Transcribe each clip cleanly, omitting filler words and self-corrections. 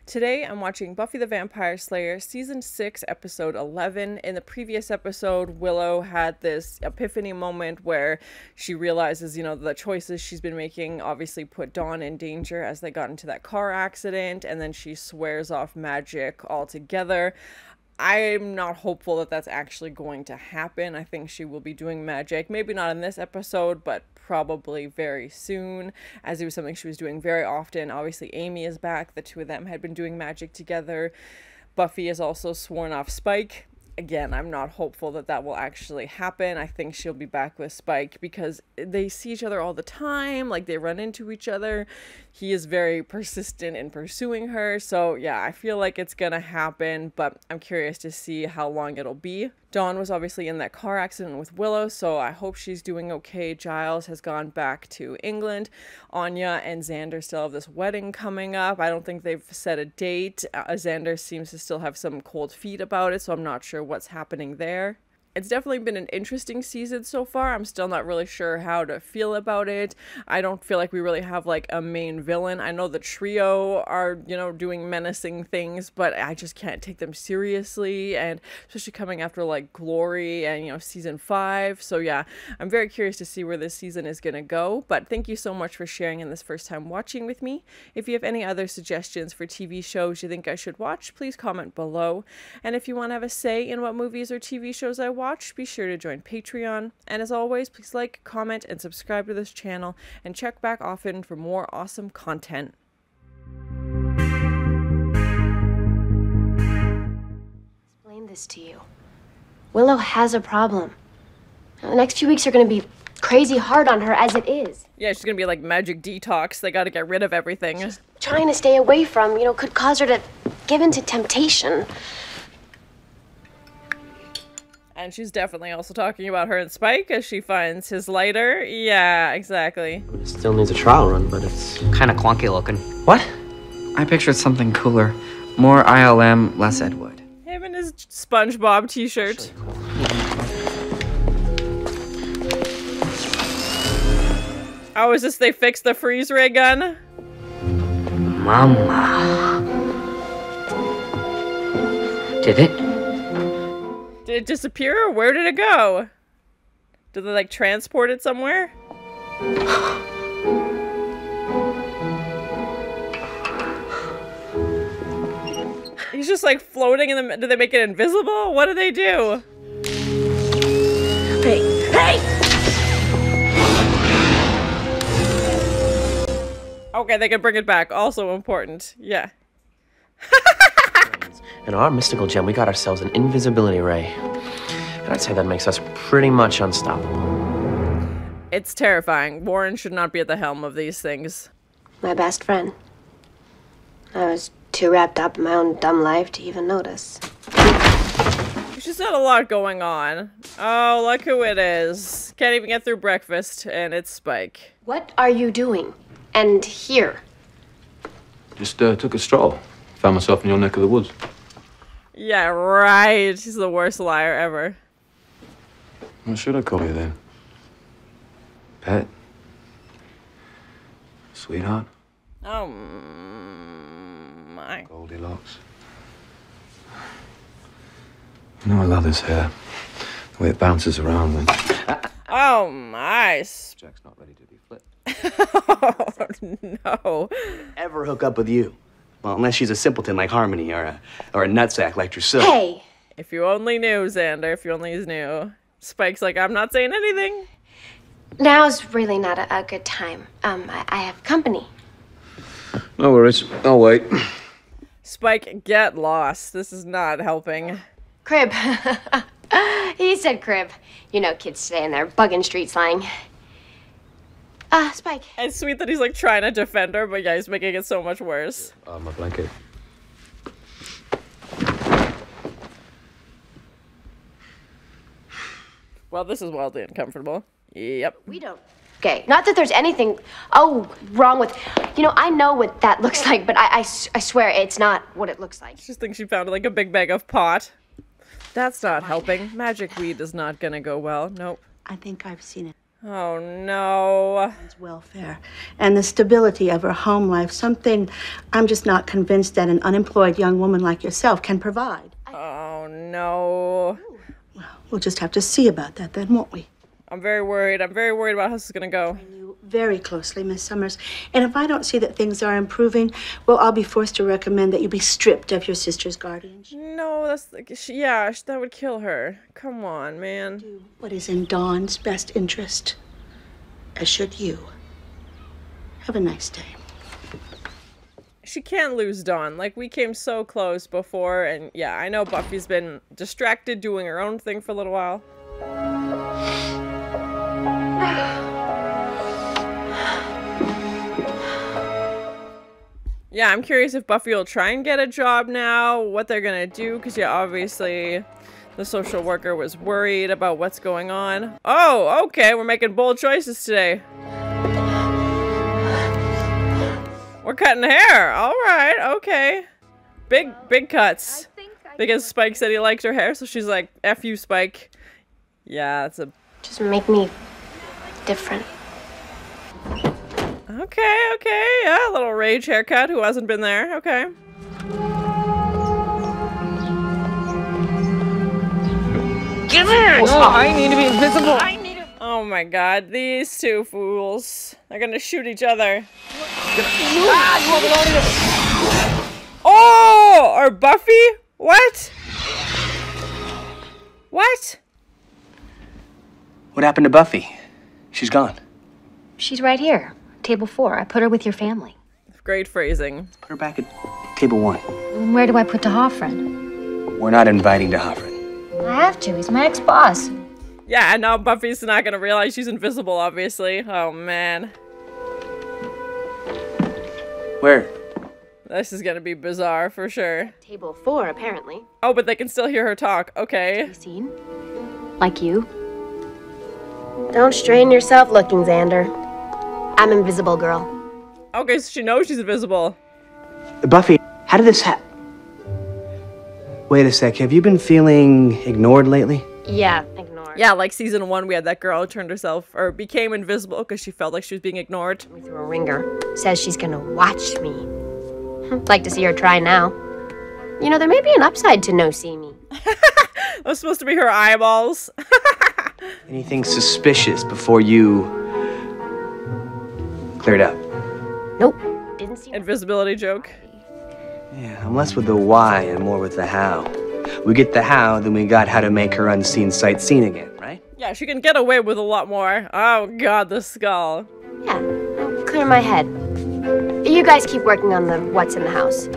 Today I'm watching Buffy the Vampire Slayer Season 6, Episode 11. In the previous episode, Willow had this epiphany moment where she realizes, the choices she's been making obviously put Dawn in danger as they got into that car accident, and then she swears off magic altogether. I'm not hopeful that that's actually going to happen. I think she will be doing magic. Maybe not in this episode, but probably very soon, as it was something she was doing very often. Obviously, Amy is back. The two of them had been doing magic together. Buffy has also sworn off Spike. Again, I'm not hopeful that that will actually happen. I think she'll be back with Spike because they see each other all the time. Like, they run into each other. He is very persistent in pursuing her. So, yeah, I feel like it's gonna happen, but I'm curious to see how long it'll be. Dawn was obviously in that car accident with Willow, so I hope she's doing okay. Giles has gone back to England. Anya and Xander still have this wedding coming up. I don't think they've set a date. Xander seems to still have some cold feet about it, so I'm not sure what's happening there. It's definitely been an interesting season so far. I'm still not really sure how to feel about it. I don't feel like we really have like a main villain. I know the trio are, doing menacing things, but I just can't take them seriously, and especially coming after like Glory and, season 5. So yeah, I'm very curious to see where this season is gonna go, but thank you so much for sharing in this first time watching with me. If you have any other suggestions for TV shows you think I should watch, please comment below. And if you want to have a say in what movies or TV shows I watch, be sure to join Patreon. And as always, please like, comment, and subscribe to this channel, and check back often for more awesome content. Explain this to you. Willow has a problem. The next few weeks are going to be crazy hard on her as it is. Yeah, she's gonna be like magic detox. They gotta get rid of everything. She's trying to stay away from, could cause her to give in to temptation. And she's definitely also talking about her and Spike as she finds his lighter. Yeah, exactly. It still needs a trial run, but it's kind of clunky looking. What? I pictured something cooler. More ILM, less Ed Wood. Him and his SpongeBob t-shirt. Oh, is this they fixed the freeze ray gun? Mama. Did it? Did it disappear, or where did it go? Did they like transport it somewhere? He's just like floating in the. Did they make it invisible? What did they do? Hey! Hey! Okay, they can bring it back. Also important. Yeah. In our mystical gem, we got ourselves an invisibility ray. And I'd say that makes us pretty much unstoppable. It's terrifying. Warren should not be at the helm of these things. My best friend. I was too wrapped up in my own dumb life to even notice. There's just not a lot going on. Oh, look who it is. Can't even get through breakfast, and it's Spike. What are you doing? And here? Just took a stroll. Found myself in your neck of the woods. Yeah, right. He's the worst liar ever. What should I call you then? Pet? Sweetheart? Oh my. Goldilocks? I love this hair. The way it bounces around when... Oh my. Jack's not ready to be flipped. Oh no. Ever hook up with you? Well, unless she's a simpleton like Harmony or a nutsack like Drusilla. Hey! If you only knew, Xander. If you only knew. Spike's like, I'm not saying anything. Now's really not a good time. I have company. No worries. I'll wait. Spike, get lost. This is not helping. Crib. He said crib. Kids today and they're bugging street slang. Spike. It's sweet that he's like trying to defend her, but yeah, he's making it so much worse. My blanket. Well, this is wildly uncomfortable. Yep. We don't. Okay, not that there's anything, wrong with, I know what that looks like, but I swear it's not what it looks like. She just thinks she found like a big bag of pot. That's not helping. Magic weed is not gonna go well. Nope. I think I've seen it. Oh no. Welfare and the stability of her home life, something I'm just not convinced that an unemployed young woman like yourself can provide. Oh no. Well, we'll just have to see about that then, won't we? I'm very worried. I'm very worried about how this is gonna go. Very closely, Miss Summers. And if I don't see that things are improving, well, I'll be forced to recommend that you be stripped of your sister's guardianship. No, that's like, yeah, that would kill her. Come on, man. Do what is in Dawn's best interest, as should you. Have a nice day. She can't lose Dawn. Like, we came so close before, and yeah, I know Buffy's been distracted doing her own thing for a little while. Yeah, I'm curious if Buffy will try and get a job now, what they're gonna do, because yeah, obviously the social worker was worried about what's going on. Oh, okay, we're making bold choices today. We're cutting hair. All right, okay. Big cuts. Because Spike said he liked her hair, so she's like, F you, Spike. Yeah, it's a... Just make me different. Okay, yeah, a little rage haircut. Who hasn't been there? Okay. Give here! No, I need to be invisible. Oh my god, these two fools. They're gonna shoot each other. Oh! Or Buffy? What? What? What happened to Buffy? She's gone. She's right here. Table 4. I put her with your family. Great phrasing. Put her back at table 1. And where do I put DeHoffrin? We're not inviting DeHoffrin. I have to. He's my ex-boss. Yeah, and now Buffy's not gonna realize she's invisible, obviously. Oh, man. Where? This is gonna be bizarre, for sure. Table 4, apparently. Oh, but they can still hear her talk. Okay. Seen? Like you? Don't strain yourself looking, Xander. I'm invisible, girl. Okay, so she knows she's invisible. Buffy, how did this happen? Wait a sec, have you been feeling ignored lately? Yeah, ignored. Yeah, like season 1, we had that girl who turned herself, or became invisible because she felt like she was being ignored. Me through a ringer. Says she's gonna watch me. Like to see her try now. You know, there may be an upside to no see me. That was supposed to be her eyeballs. Anything suspicious before you cleared up? Nope. Didn't see Invisibility joke. Yeah, I'm less with the why and more with the how. We get the how, then we got how to make her unseen sight seen again, right? Yeah, she can get away with a lot more. Oh god, the skull. Yeah, clear my head. You guys keep working on the what's in the house.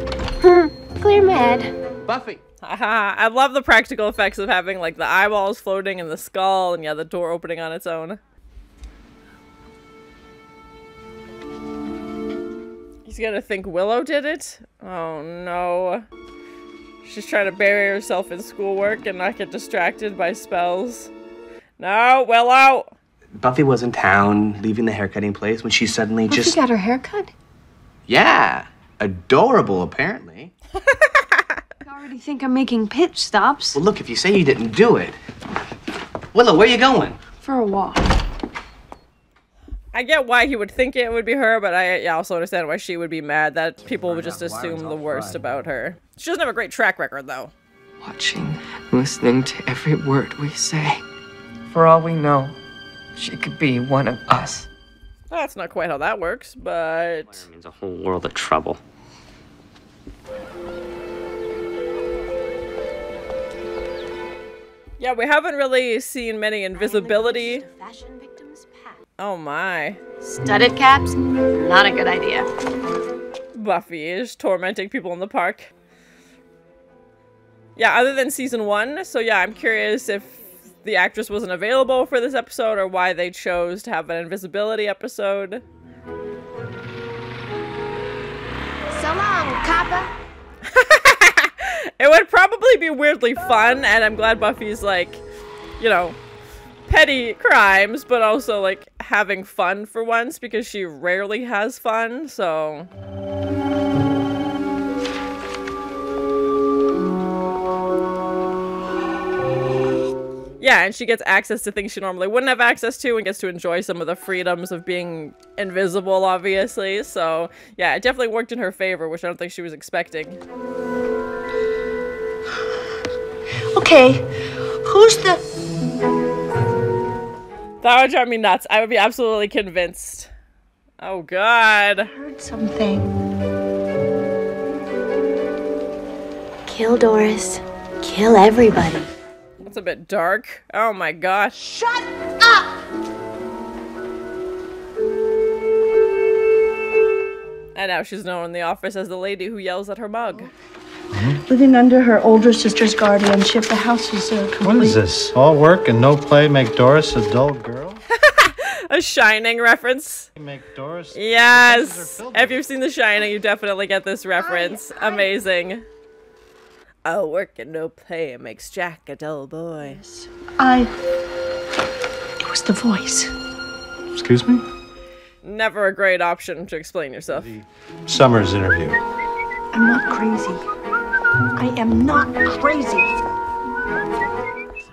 Clear my head. Buffy! Haha, I love the practical effects of having like the eyeballs floating and the skull and yeah, the door opening on its own. He's gonna think Willow did it? Oh no. She's trying to bury herself in schoolwork and not get distracted by spells. No, Willow! Buffy was in town, leaving the haircutting place when she suddenly Buffy just... got her hair cut? Yeah, adorable apparently. I already think I'm making pitch stops. Well look, if you say you didn't do it... Willow, where you going? For a walk. I get why he would think it would be her, but I also understand why she would be mad that people would just assume the worst about her. She doesn't have a great track record, though. Watching, listening to every word we say. For all we know, she could be one of us. That's not quite how that works, but... Fire means a whole world of trouble. Yeah, we haven't really seen many invisibility. Fashion victims path. Oh my. Studded caps? Not a good idea. Buffy is tormenting people in the park. Yeah, other than season 1, so yeah, I'm curious if the actress wasn't available for this episode or why they chose to have an invisibility episode. So long, Kappa. It would probably be weirdly fun, and I'm glad Buffy's like, you know, petty crimes, but also like having fun for once because she rarely has fun, so... Yeah, and she gets access to things she normally wouldn't have access to and gets to enjoy some of the freedoms of being invisible, obviously. So, yeah, it definitely worked in her favor, which I don't think she was expecting. Okay, who's the... That would drive me nuts. I would be absolutely convinced. Oh, God. I heard something. Kill Doris. Kill everybody. That's a bit dark. Oh, my gosh. Shut up! And now she's known in the office as the lady who yells at her mug. Living under her older sister's guardianship, the house is complete. What is this? All work and no play make Doris a dull girl? A Shining reference. Make Doris... Yes! If you've seen The Shining, you definitely get this reference. Amazing. All work and no play makes Jack a dull boy. It was the voice. Excuse me? Never a great option to explain yourself. Summer's interview. I'm not crazy. I am not crazy.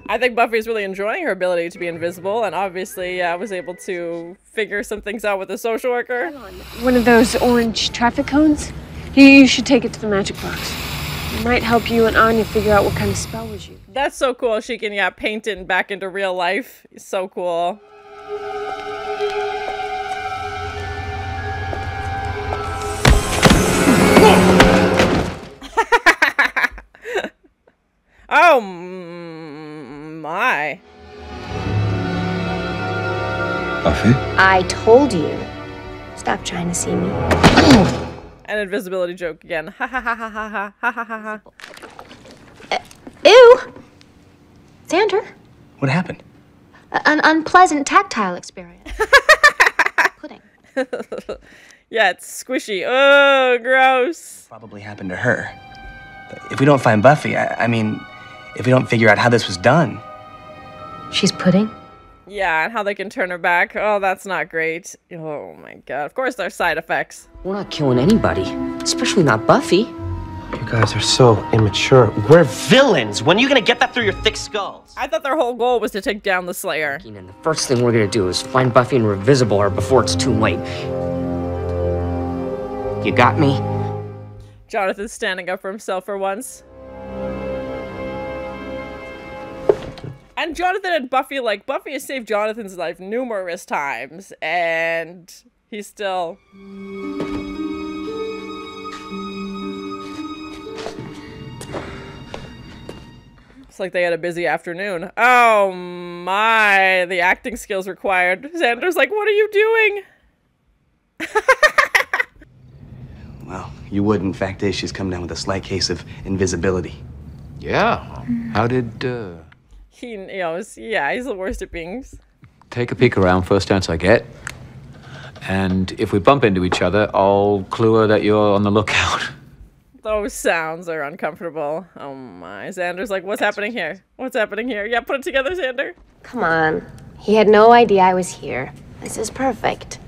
I think Buffy's really enjoying her ability to be invisible, and obviously was able to figure some things out with the social worker. One of those orange traffic cones? You should take it to the magic box. It might help you and Anya figure out what kind of spell was used. That's so cool. She can, paint it back into real life. So cool. Oh my. Buffy? I told you. Stop trying to see me. An invisibility joke again. Ha ha ha ha ha ha ha ha ha. Ew! Xander, What happened? an unpleasant tactile experience. Pudding. Yeah, it's squishy. Oh, gross. Probably happened to her. If we don't find Buffy, I mean, if we don't figure out how this was done. She's pudding? Yeah, and how they can turn her back. Oh, that's not great. Oh my god. Of course there's side effects. We're not killing anybody, especially not Buffy. You guys are so immature. We're villains. When are you gonna get that through your thick skulls? I thought their whole goal was to take down the Slayer. And the first thing we're gonna do is find Buffy and invisible her before it's too late. You got me? Jonathan's standing up for himself for once. And Jonathan and Buffy, Buffy has saved Jonathan's life numerous times, and he's still... It's like they had a busy afternoon. Oh my, the acting skills required. Xander's like, what are you doing? Well, you would. In fact, she's come down with a slight case of invisibility. Yeah. How did, He's the worst at being... Take a peek around first chance I get. And if we bump into each other, I'll clue her that you're on the lookout. Those sounds are uncomfortable. Oh my. Xander's like, what's happening here? What's happening here? Yeah, put it together, Xander. Come on. He had no idea I was here. This is perfect.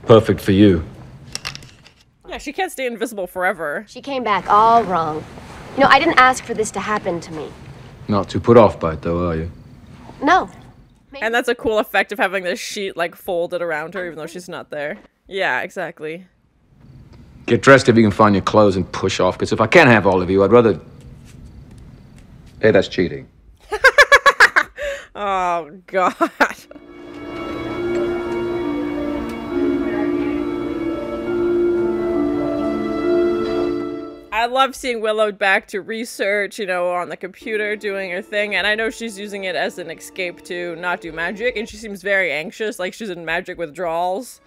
Perfect for you. Yeah, she can't stay invisible forever. She came back all wrong. You know, I didn't ask for this to happen to me. Not too put off by it, though, are you? No. And that's a cool effect of having this sheet, folded around her, even though she's not there. Yeah, exactly. Get dressed if you can find your clothes and push off, because if I can't have all of you, I'd rather... Hey, that's cheating. Oh, God. I love seeing Willow back to research, on the computer, doing her thing, and I know she's using it as an escape to not do magic, and she seems very anxious, like she's in magic withdrawals.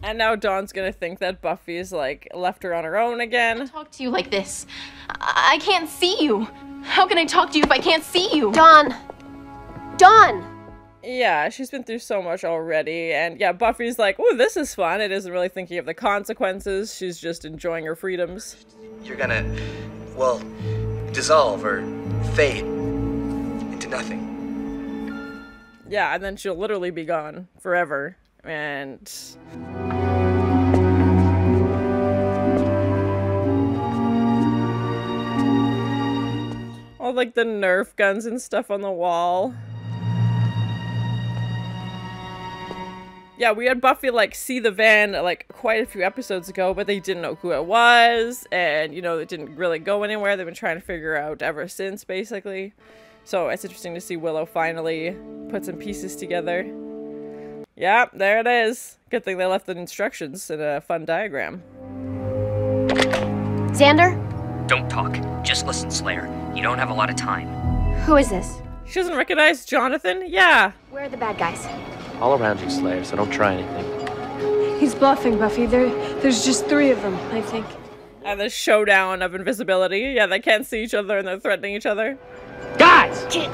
And now Dawn's gonna think that Buffy's, left her on her own again. Talk to you like this. I can't see you. How can I talk to you if I can't see you? Dawn! Dawn! Yeah, she's been through so much already, and yeah, Buffy's like, ooh, this is fun. It isn't really thinking of the consequences. She's just enjoying her freedoms. You're gonna, well, dissolve or fade into nothing. Yeah, and then she'll literally be gone forever. And All like the Nerf guns and stuff on the wall. Yeah, we had Buffy like see the van like quite a few episodes ago, but they didn't know who it was, and you know, it didn't really go anywhere. They've been trying to figure out ever since, basically. So it's interesting to see Willow finally put some pieces together. Yeah, there it is. Good thing they left the instructions in a fun diagram. Xander? Don't talk. Just listen, Slayer. You don't have a lot of time. Who is this? She doesn't recognize Jonathan? Yeah. Where are the bad guys? All around you, Slayer, so don't try anything. He's bluffing, Buffy. There's just 3 of them, I think. And the showdown of invisibility. Yeah, they can't see each other and they're threatening each other. Guys! Kick!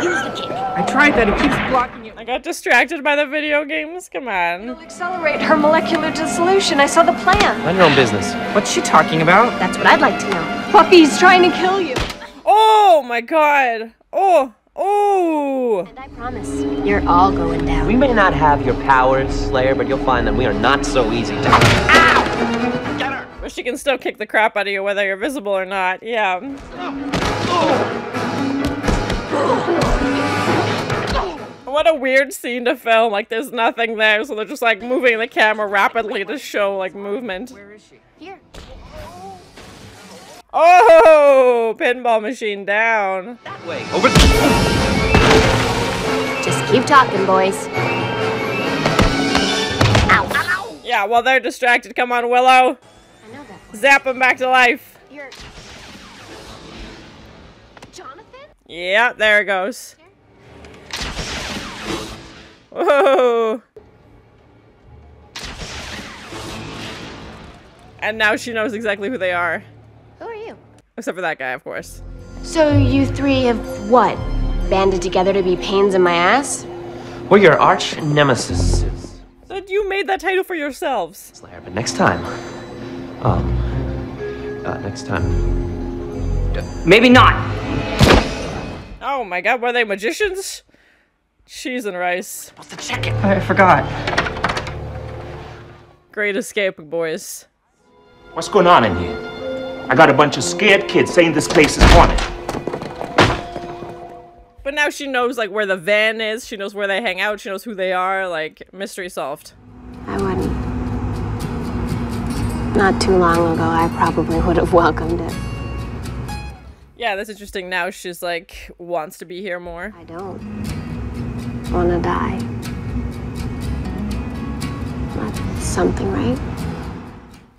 Use the kick! I tried that, it keeps blocking it. I got distracted by the video games. Come on. It'll accelerate her molecular dissolution. I saw the plan. Mind your own business. What's she talking about? That's what I'd like to know. Buffy's trying to kill you. Oh my god. Oh. Oh. And I promise, you're all going down. We may not have your powers, Slayer, but you'll find that we are not so easy to... Ow! Get her! But she can still kick the crap out of you whether you're visible or not. Yeah. What a weird scene to film. Like, there's nothing there, so they're just like moving the camera rapidly to show like movement. Where is she? Here. Oh, pinball machine down. That way. Over. Just keep talking, boys. Ow, ow! Yeah, while they're distracted, come on, Willow. I know that one. Zap him back to life. You're... Jonathan? Yeah, there it goes. Whoa. And now she knows exactly who they are. Who are you? Except for that guy, of course. So you 3 have what? Banded together to be pains in my ass? We're your arch nemesis. So you made that title for yourselves. Slayer, but next time. Next time. Maybe not. Oh my god, were they magicians? Cheese and rice. Supposed to check it. I forgot. Great escape, boys. What's going on in here? I got a bunch of scared kids saying this place is haunted. But now she knows like where the van is, she knows where they hang out, she knows who they are, like mystery solved. I wouldn't. Not too long ago, I probably would have welcomed it. Yeah, that's interesting. Now she's like wants to be here more. I don't want to die. That's something, right?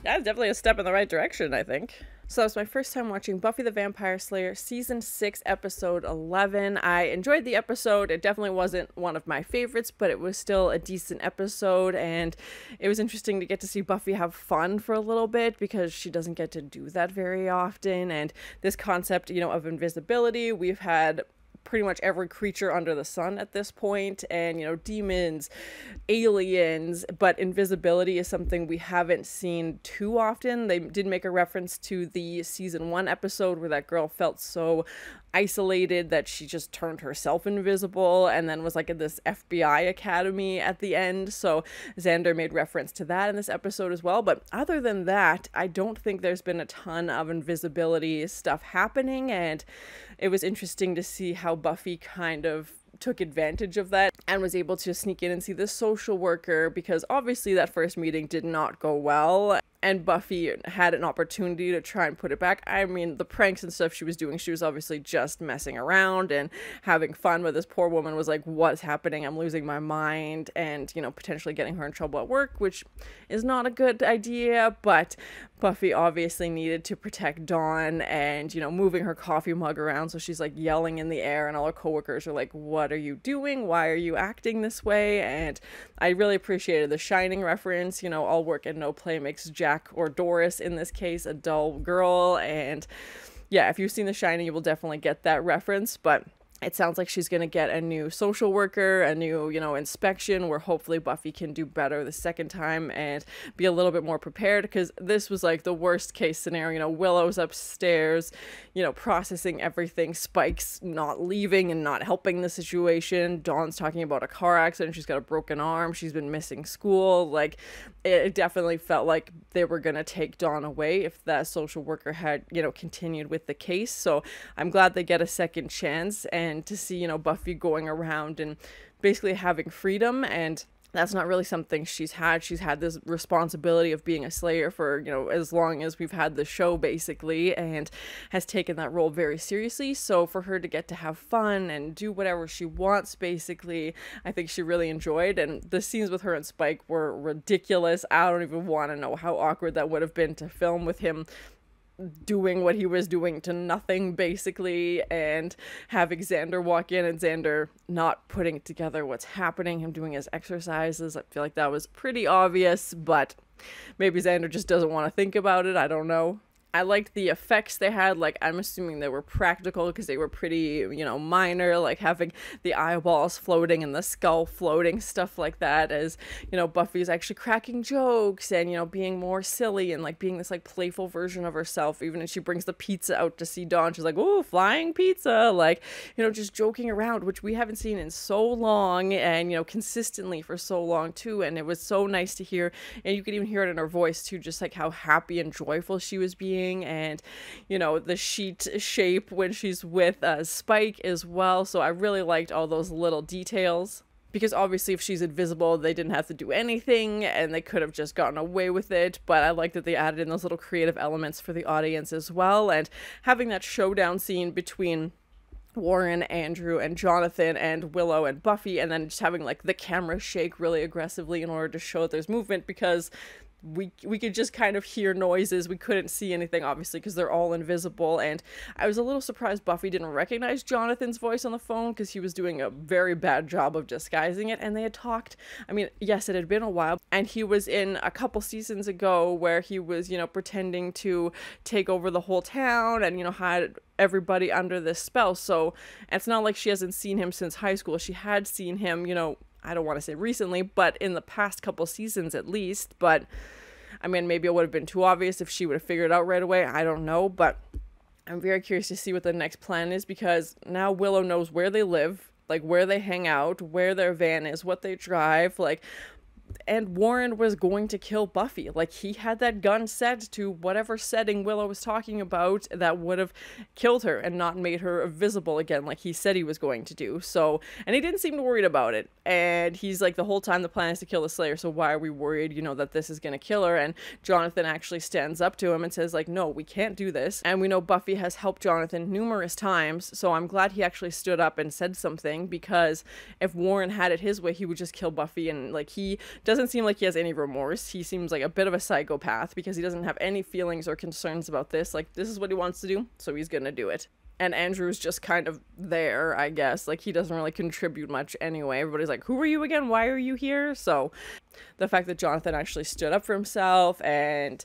Yeah, it's definitely a step in the right direction, I think. So that was my first time watching Buffy the Vampire Slayer Season 6, Episode 11. I enjoyed the episode. It definitely wasn't one of my favorites, but it was still a decent episode, and it was interesting to get to see Buffy have fun for a little bit, because she doesn't get to do that very often, and this concept, you know, of invisibility, we've had pretty much every creature under the sun at this point, and you know, demons, aliens, but invisibility is something we haven't seen too often. They did make a reference to the season 1 episode where that girl felt so isolated that she just turned herself invisible and then was like in this FBI academy at the end. So Xander made reference to that in this episode as well. But other than that, I don't think there's been a ton of invisibility stuff happening, and it was interesting to see how Buffy kind of took advantage of that and was able to sneak in and see this social worker, because obviously that first meeting did not go well and Buffy had an opportunity to try and put it back. I mean, the pranks and stuff she was doing, she was obviously just messing around and having fun, but this poor woman was like, what's happening? I'm losing my mind, and, you know, potentially getting her in trouble at work, which is not a good idea, but Buffy obviously needed to protect Dawn and, you know, moving her coffee mug around, so she's like yelling in the air and all her coworkers are like, what are you doing? Why are you acting this way? And I really appreciated the Shining reference, you know, all work and no play makes Jack, or Doris in this case, a dull girl. And yeah, if you've seen The Shining, you will definitely get that reference. But It sounds like she's going to get a new social worker, a new, inspection where hopefully Buffy can do better the second time and be a little bit more prepared, because this was like the worst case scenario. Willow's upstairs, processing everything. Spike's not leaving and not helping the situation. Dawn's talking about a car accident. She's got a broken arm. She's been missing school. Like, it definitely felt like they were going to take Dawn away if that social worker had, continued with the case. So I'm glad they get a second chance, and to see, Buffy going around and basically having freedom. And that's not really something she's had. She's had this responsibility of being a Slayer for, as long as we've had the show, basically, and has taken that role very seriously. So for her to get to have fun and do whatever she wants, basically, I think she really enjoyed. And the scenes with her and Spike were ridiculous. I don't even want to know how awkward that would have been to film with him doing what he was doing to nothing, basically, and having Xander walk in and Xander not putting together what's happening, him doing his exercises. I feel like that was pretty obvious, but maybe Xander just doesn't want to think about it. I don't know. I liked the effects they had. Like, I'm assuming they were practical because they were pretty, minor, like having the eyeballs floating and the skull floating, stuff like that, as, Buffy's actually cracking jokes and, being more silly and, like, being this, like, playful version of herself. Even as she brings the pizza out to see Dawn, she's like, "Ooh, flying pizza," like, just joking around, which we haven't seen in so long, and, consistently for so long, too. And it was so nice to hear, and you could even hear it in her voice, too, just, like, how happy and joyful she was being. And the sheet shape when she's with Spike as well. So I really liked all those little details, because obviously if she's invisible, they didn't have to do anything and they could have just gotten away with it. But I like that they added in those little creative elements for the audience as well. And having that showdown scene between Warren, Andrew, and Jonathan, and Willow and Buffy, and then just having like the camera shake really aggressively in order to show that there's movement, because we could just kind of hear noises. We couldn't see anything, obviously, because they're all invisible. And I was a little surprised Buffy didn't recognize Jonathan's voice on the phone, because he was doing a very bad job of disguising it. And they had talked, I mean, yes, it had been a while, and he was in a couple seasons ago where he was, pretending to take over the whole town and, had everybody under this spell. So it's not like she hasn't seen him since high school. She had seen him, I don't want to say recently, but in the past couple seasons at least. But I mean, maybe it would have been too obvious if she would have figured it out right away. I don't know, but I'm very curious to see what the next plan is, because now Willow knows where they live, like where they hang out, where their van is, what they drive, like. And Warren was going to kill Buffy. Like, he had that gun set to whatever setting Willow was talking about that would have killed her and not made her visible again, like he said he was going to do. So, and he didn't seem worried about it. And he's like, the whole time the plan is to kill the Slayer, so why are we worried, that this is going to kill her? And Jonathan actually stands up to him and says, like, no, we can't do this. And we know Buffy has helped Jonathan numerous times, so I'm glad he actually stood up and said something, because if Warren had it his way, he would just kill Buffy. And, like, he doesn't seem like he has any remorse. He seems like a bit of a psychopath, because he doesn't have any feelings or concerns about this. Like, this is what he wants to do, so he's gonna do it. And Andrew's just kind of there, I guess. Like, he doesn't really contribute much anyway. Everybody's like, who are you again? Why are you here? So the fact that Jonathan actually stood up for himself, and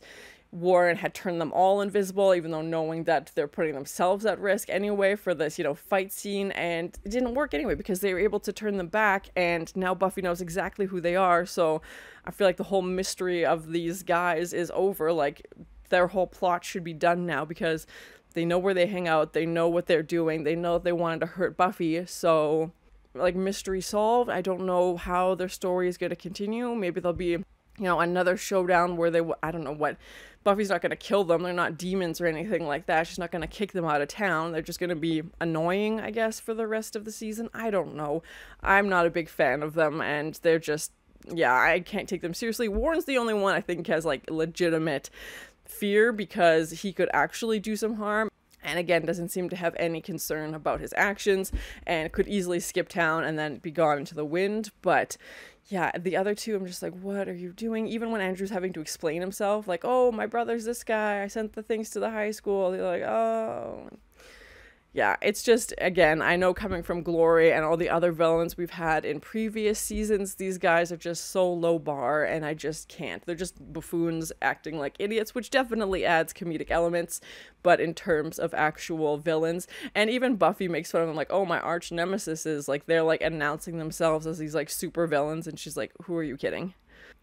Warren had turned them all invisible, even though knowing that they're putting themselves at risk anyway for this, fight scene, and it didn't work anyway, because they were able to turn them back, and now Buffy knows exactly who they are. So I feel like the whole mystery of these guys is over. Like, their whole plot should be done now, because they know where they hang out, they know what they're doing, they know they wanted to hurt Buffy, so, like, mystery solved. I don't know how their story is going to continue. Maybe there'll be, another showdown where I don't know what, Buffy's not going to kill them, they're not demons or anything like that, she's not going to kick them out of town, they're just going to be annoying, I guess, for the rest of the season. I don't know. I'm not a big fan of them, and they're just, yeah, I can't take them seriously. Warren's the only one I think has, like, legitimate fear, because he could actually do some harm, and again doesn't seem to have any concern about his actions, and could easily skip town and then be gone into the wind. But yeah, the other two, I'm just like, what are you doing? Even when Andrew's having to explain himself, like, oh, my brother's this guy, I sent the things to the high school, they're like, oh, Yeah, it's just, again, I know coming from Glory and all the other villains we've had in previous seasons, these guys are just so low bar, and I just can't. They're just buffoons acting like idiots, which definitely adds comedic elements, but in terms of actual villains, and even Buffy makes fun of them, like, oh, my arch nemesis is, like, they're, like, announcing themselves as these, like, super villains, and she's like, who are you kidding?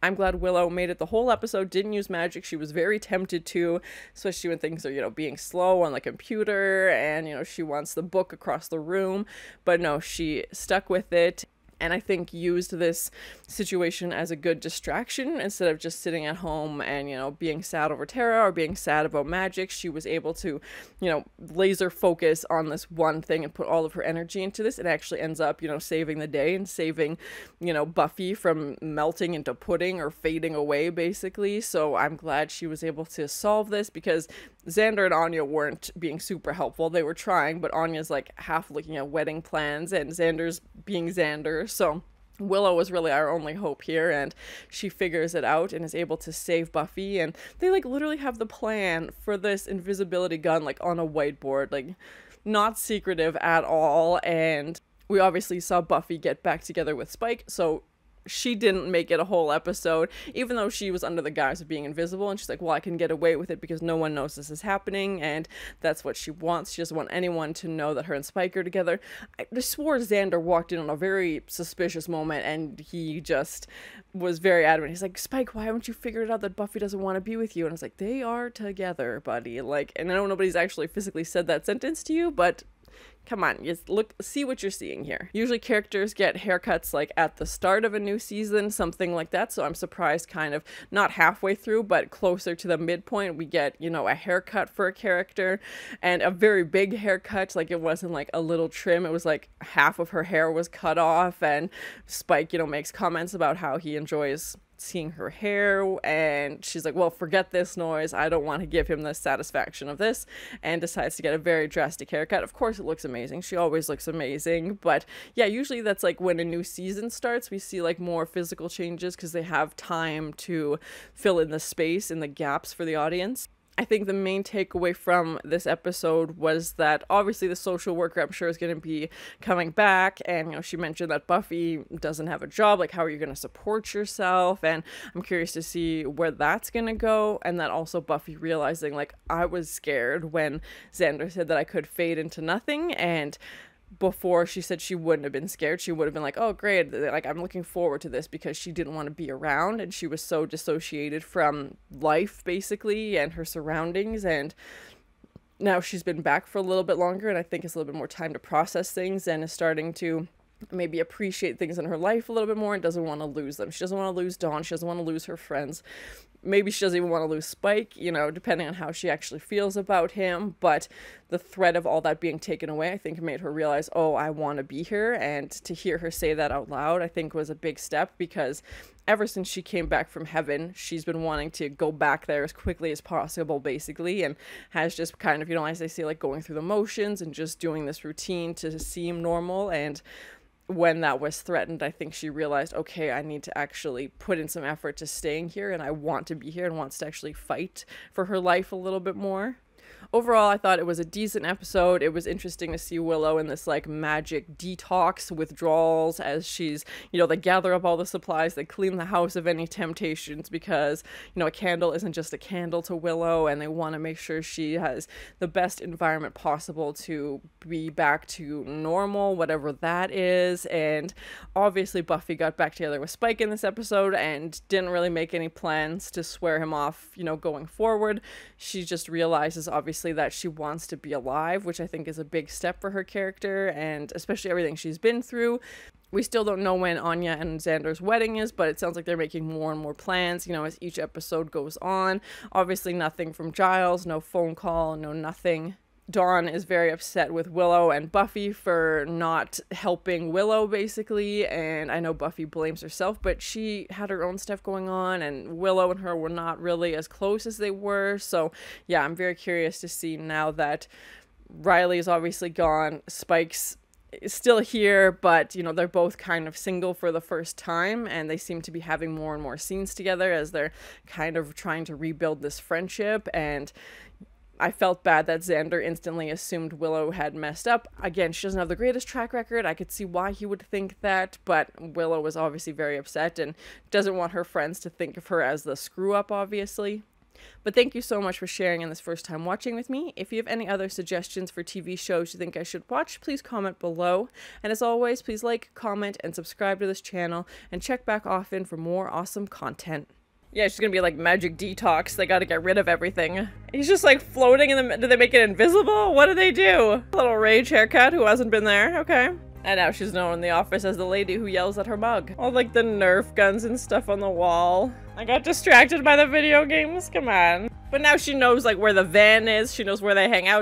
I'm glad Willow made it the whole episode, didn't use magic. She was very tempted to, especially when things are, you know, being slow on the computer and, you know, she wants the book across the room. But no, she stuck with it. And I think used this situation as a good distraction instead of just sitting at home and, you know, being sad over Tara or being sad about magic. She was able to, you know, laser focus on this one thing and put all of her energy into this. It actually ends up, you know, saving the day and saving, you know, Buffy from melting into pudding or fading away, basically. So I'm glad she was able to solve this, because Xander and Anya weren't being super helpful. They were trying, but Anya's like half looking at wedding plans and Xander's being Xander. So Willow was really our only hope here, and she figures it out and is able to save Buffy. And they like literally have the plan for this invisibility gun like on a whiteboard, like not secretive at all. And we obviously saw Buffy get back together with Spike, so she didn't make it a whole episode, even though she was under the guise of being invisible, and she's like, well, I can get away with it because no one knows this is happening, and that's what she wants. She doesn't want anyone to know that her and Spike are together. I swore Xander walked in on a very suspicious moment, and he just was very adamant. He's like, Spike, why haven't you figured out that Buffy doesn't want to be with you? And I was like, they are together, buddy. Like, and I know nobody's actually physically said that sentence to you, but come on, just look, see what you're seeing here. Usually characters get haircuts like at the start of a new season, something like that. So I'm surprised kind of not halfway through, but closer to the midpoint, we get, you know, a haircut for a character, and a very big haircut. Like, it wasn't like a little trim. It was like half of her hair was cut off, and Spike, you know, makes comments about how he enjoys seeing her hair, and she's like, well, forget this noise, I don't want to give him the satisfaction of this, and decides to get a very drastic haircut. Of course it looks amazing, she always looks amazing, but yeah, usually that's like when a new season starts, we see like more physical changes because they have time to fill in the space and the gaps for the audience. I think the main takeaway from this episode was that obviously the social worker, I'm sure, is going to be coming back, and, you know, she mentioned that Buffy doesn't have a job, like, how are you going to support yourself? And I'm curious to see where that's going to go, and that also Buffy realizing, like, I was scared when Xander said that I could fade into nothing, and before she said she wouldn't have been scared. She would have been like, oh, great, like, I'm looking forward to this, because she didn't want to be around, and she was so dissociated from life, basically, and her surroundings. And now she's been back for a little bit longer, and I think it's a little bit more time to process things, and is starting to maybe appreciate things in her life a little bit more, and doesn't want to lose them. She doesn't want to lose Dawn. She doesn't want to lose her friends. Maybe she doesn't even want to lose Spike, you know, depending on how she actually feels about him. But the threat of all that being taken away, I think, made her realize, oh, I want to be here. And to hear her say that out loud, I think, was a big step, because ever since she came back from heaven, she's been wanting to go back there as quickly as possible, basically, and has just kind of, you know, as they say, like, going through the motions and just doing this routine to seem normal. And when that was threatened, I think she realized, okay, I need to actually put in some effort to staying here, and I want to be here, and wants to actually fight for her life a little bit more. Overall, I thought it was a decent episode. It was interesting to see Willow in this, like, magic detox withdrawals as she's, you know, they gather up all the supplies, they clean the house of any temptations, because, you know, a candle isn't just a candle to Willow, and they want to make sure she has the best environment possible to be back to normal, whatever that is. And obviously Buffy got back together with Spike in this episode and didn't really make any plans to swear him off, you know, going forward. She just realizes, obviously, that she wants to be alive, which I think is a big step for her character, and especially everything she's been through. We still don't know when Anya and Xander's wedding is, but it sounds like they're making more and more plans, you know, as each episode goes on. Obviously nothing from Giles, no phone call, no nothing. Dawn is very upset with Willow and Buffy for not helping Willow, basically, and I know Buffy blames herself, but she had her own stuff going on, and Willow and her were not really as close as they were. So yeah, I'm very curious to see now that Riley is obviously gone, Spike's still here, but, you know, they're both kind of single for the first time, and they seem to be having more and more scenes together as they're kind of trying to rebuild this friendship. And I felt bad that Xander instantly assumed Willow had messed up. Again, she doesn't have the greatest track record. I could see why he would think that, but Willow was obviously very upset and doesn't want her friends to think of her as the screw-up, obviously. But thank you so much for sharing in this first time watching with me. If you have any other suggestions for TV shows you think I should watch, please comment below. And as always, please like, comment, and subscribe to this channel, and check back often for more awesome content. Yeah, she's gonna be like magic detox. They gotta get rid of everything. He's just like floating in the... Do they make it invisible? What do they do? A little rage haircut who hasn't been there. Okay. And now she's known in the office as the lady who yells at her mug. All like the Nerf guns and stuff on the wall. I got distracted by the video games. Come on. But now she knows like where the van is. She knows where they hang out.